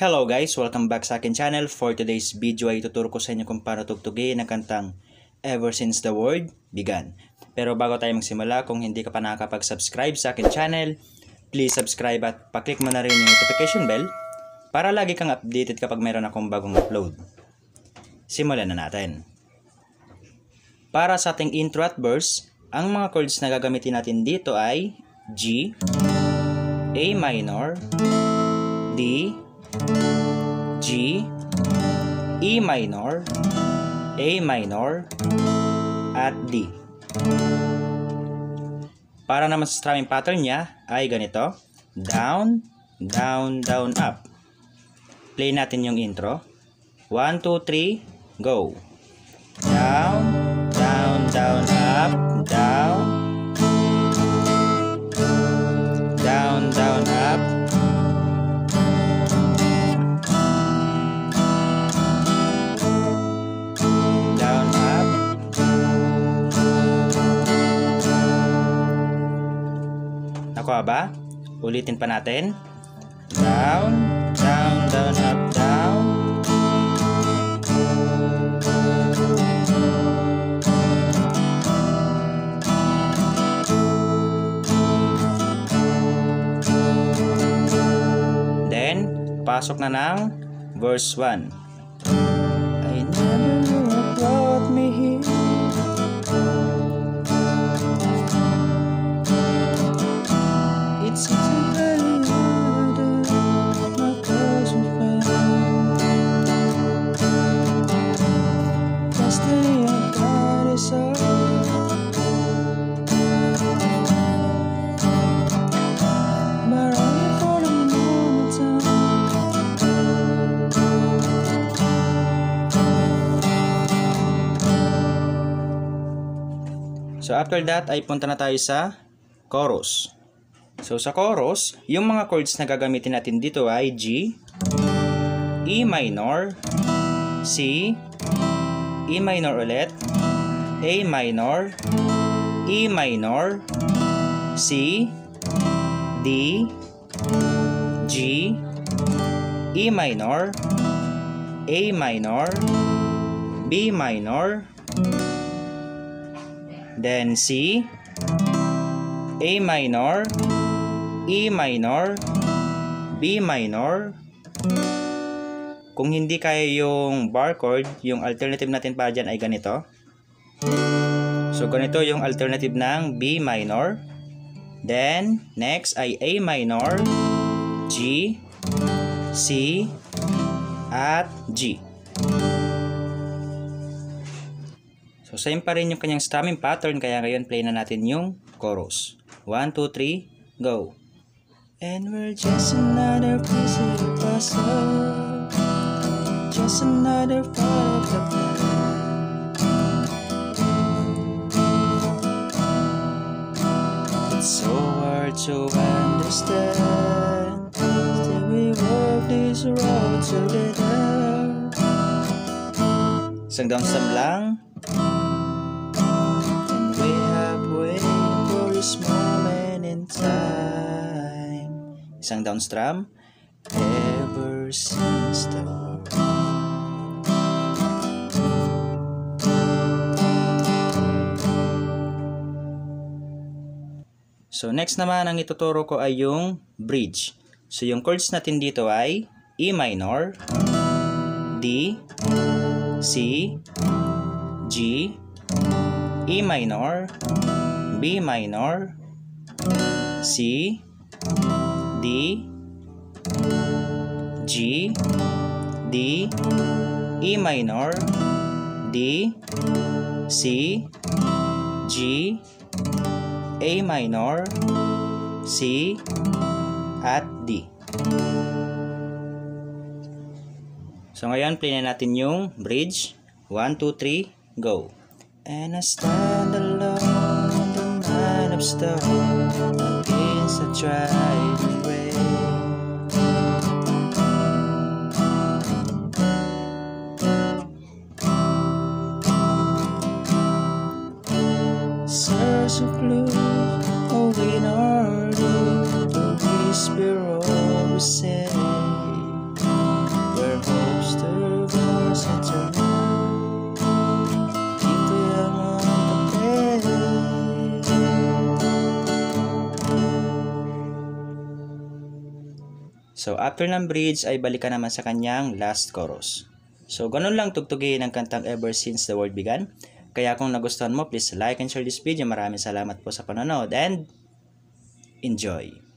Hello guys! Welcome back sa akin channel. For today's video ay tuturo ko sa inyo kung paano tugtugin ang kantang Ever Since the World Began. Pero bago tayo magsimula, kung hindi ka pa nakakapag-subscribe sa akin channel, please subscribe at paklik mo na rin yung notification bell para lagi kang updated kapag mayroon akong bagong upload. Simulan na natin. Para sa ating intro at verse, ang mga chords na gagamitin natin dito ay G, A minor, D, G, E minor, A minor, at D. Para naman sa strumming pattern niya ay ganito. Down, down, down, up. Play natin yung intro. 1, 2, 3, go. Down, down, down, up, down. Down, down, up. Nakuha ba? Ulitin pa natin. Down, down, down, up, down. Then, pasok na ng verse 1. I never knew what brought me here. It's exactly my closest friend. Destiny I got is all. But only for the moment So after that ay punta na tayo sa chorus. So sa chorus, yung mga chords na gagamitin natin dito ay G, E minor, C, E minor ulit, A minor, E minor, C, D, G, E minor, A minor, B minor, then C, A minor, E minor, B minor. Kung hindi kaya yung bar chord, yung alternative natin para dyan ay ganito. So ganito yung alternative ng B minor. Then next ay A minor, G, C, at G. So same pa rin yung kanyang strumming pattern, kaya ngayon play na natin yung chorus. 1, 2, 3, go. And we're just another piece of the puzzle, just another part of the plan. It's so hard to understand, still we walk this road together. Isang down stem lang. And we have waited for this moment in time. Isang down strum. Ever since the world. So next naman ang ituturo ko ay yung bridge. So yung chords natin dito ay E minor, D, C, G, E minor, B minor, C, D, G, D, E minor, D, C, G, A minor, C, at D. So ngayon, play na natin yung bridge. 1, 2, 3, go. And I stand alone on the mine of stone against the driving rain. Search of clues, oh in order to whisper or say. So after ng bridge ay balikan naman sa kanyang last chorus. So ganun lang tugtugin ang kantang Ever Since the World Began. Kaya kung nagustuhan mo, please like and share this video. Maraming salamat po sa panonood and enjoy!